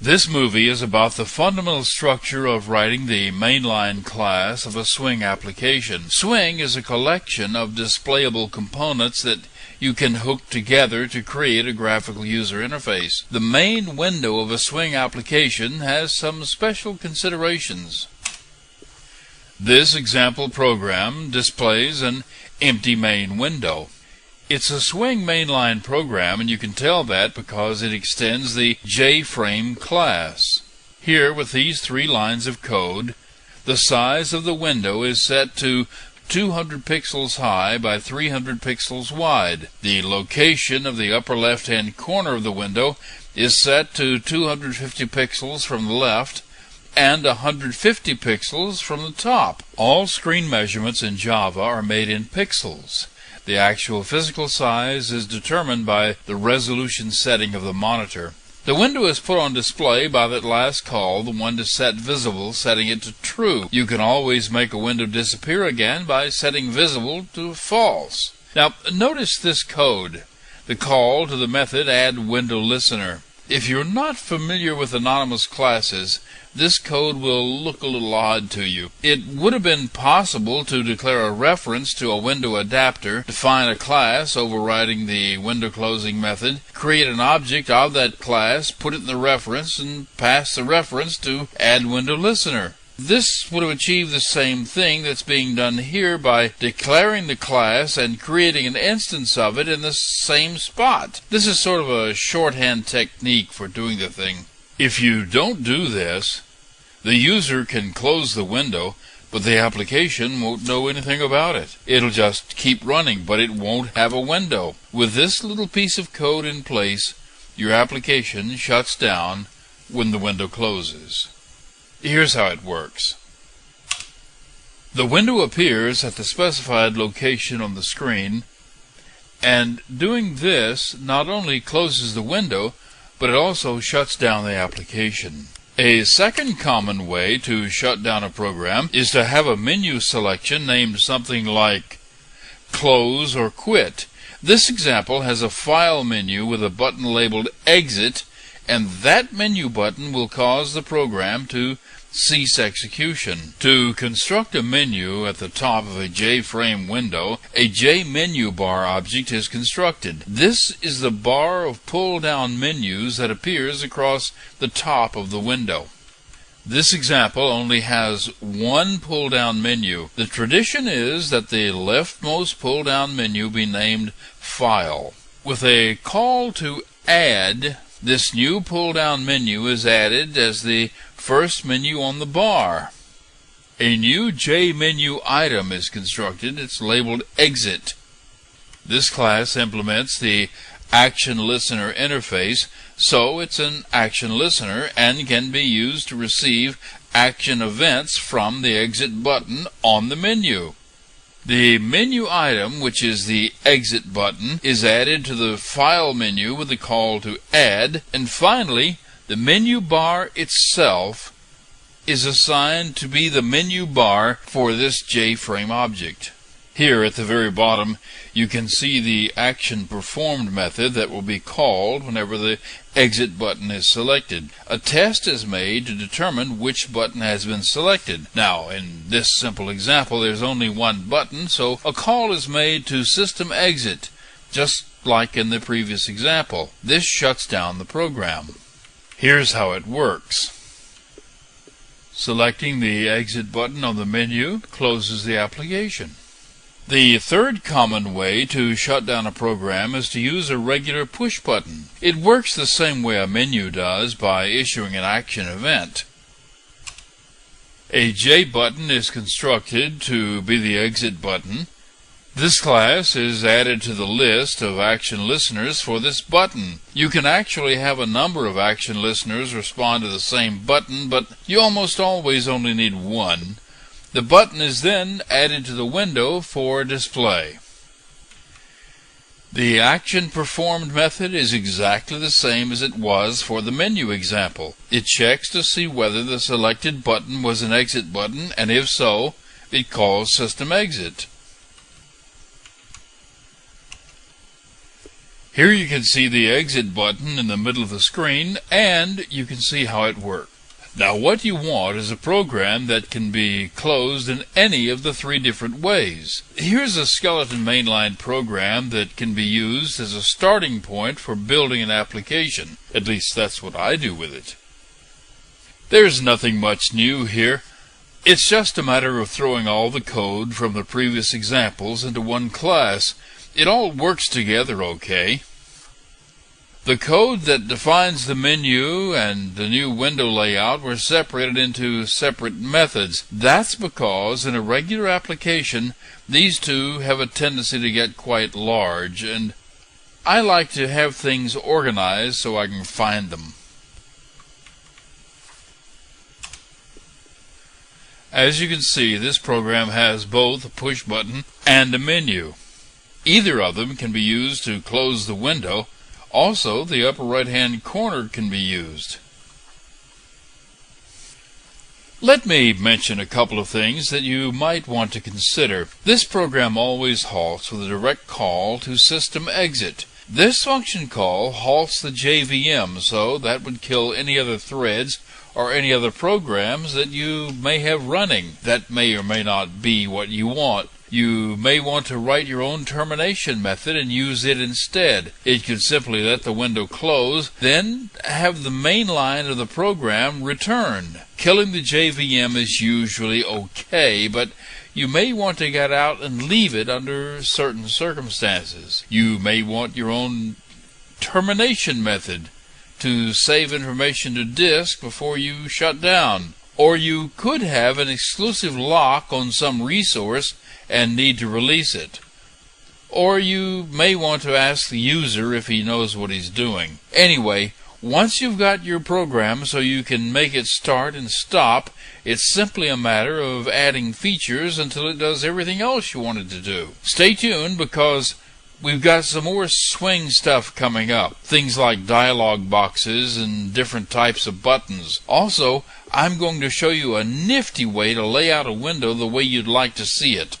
This movie is about the fundamental structure of writing the mainline class of a Swing application. Swing is a collection of displayable components that you can hook together to create a graphical user interface. The main window of a Swing application has some special considerations. This example program displays an empty main window. It's a Swing mainline program, and you can tell that because it extends the JFrame class. Here, with these 3 lines of code, the size of the window is set to 200 pixels high by 300 pixels wide. The location of the upper left-hand corner of the window is set to 250 pixels from the left and 150 pixels from the top. All screen measurements in Java are made in pixels. The actual physical size is determined by the resolution setting of the monitor. The window is put on display by that last call, the one to set visible, setting it to true. You can always make a window disappear again by setting visible to false. Now, notice this code, the call to the method addWindowListener. If you're not familiar with anonymous classes, this code will look a little odd to you. It would have been possible to declare a reference to a window adapter, define a class overriding the window closing method, create an object of that class, put it in the reference, and pass the reference to addWindowListener. This would have achieved the same thing that's being done here by declaring the class and creating an instance of it in the same spot. This is sort of a shorthand technique for doing the thing. If you don't do this, the user can close the window, but the application won't know anything about it. It'll just keep running, but it won't have a window. With this little piece of code in place, your application shuts down when the window closes. Here's how it works. The window appears at the specified location on the screen, and doing this not only closes the window, but it also shuts down the application. A second common way to shut down a program is to have a menu selection named something like Close or Quit. This example has a file menu with a button labeled Exit, and that menu button will cause the program to cease execution. To construct a menu at the top of a JFrame window, a JMenuBar object is constructed. This is the bar of pull-down menus that appears across the top of the window. This example only has one pull-down menu. The tradition is that the leftmost pull-down menu be named File. With a call to add, this new pull-down menu is added as the first menu on the bar. A new JMenu item is constructed. It's labeled Exit. This class implements the Action Listener interface, so it's an action listener and can be used to receive action events from the Exit button on the menu. The menu item, which is the Exit button, is added to the File menu with the call to Add, and finally, the menu bar itself is assigned to be the menu bar for this JFrame object. Here at the very bottom, you can see the actionPerformed method that will be called whenever the Exit button is selected. A test is made to determine which button has been selected. Now, in this simple example, there's only one button, so a call is made to System Exit, just like in the previous example. This shuts down the program. Here's how it works. Selecting the Exit button on the menu closes the application. The third common way to shut down a program is to use a regular push button. It works the same way a menu does by issuing an action event. A J button is constructed to be the Exit button. This class is added to the list of action listeners for this button. You can actually have a number of action listeners respond to the same button, but you almost always only need one. The button is then added to the window for display. The actionPerformed method is exactly the same as it was for the menu example. It checks to see whether the selected button was an Exit button, and if so, it calls System Exit. Here you can see the exit button in the middle of the screen, and you can see how it works. Now what you want is a program that can be closed in any of the three different ways. Here's a skeleton mainline program that can be used as a starting point for building an application. At least that's what I do with it. There's nothing much new here. It's just a matter of throwing all the code from the previous examples into one class. It all works together okay. The code that defines the menu and the new window layout were separated into separate methods. That's because in a regular application, these two have a tendency to get quite large, and I like to have things organized so I can find them. As you can see, this program has both a push button and a menu. Either of them can be used to close the window. Also, the upper right-hand corner can be used. Let me mention a couple of things that you might want to consider. This program always halts with a direct call to system exit. This function call halts the JVM, so that would kill any other threads or any other programs that you may have running. That may or may not be what you want. You may want to write your own termination method and use it instead. It could simply let the window close, then have the main line of the program return. Killing the JVM is usually okay, but you may want to get out and leave it under certain circumstances. You may want your own termination method to save information to disk before you shut down. Or you could have an exclusive lock on some resource and need to release it. Or you may want to ask the user if he knows what he's doing. Anyway, once you've got your program so you can make it start and stop, it's simply a matter of adding features until it does everything else you want it to do. Stay tuned because we've got some more swing stuff coming up. Things like dialog boxes and different types of buttons. Also, I'm going to show you a nifty way to lay out a window the way you'd like to see it.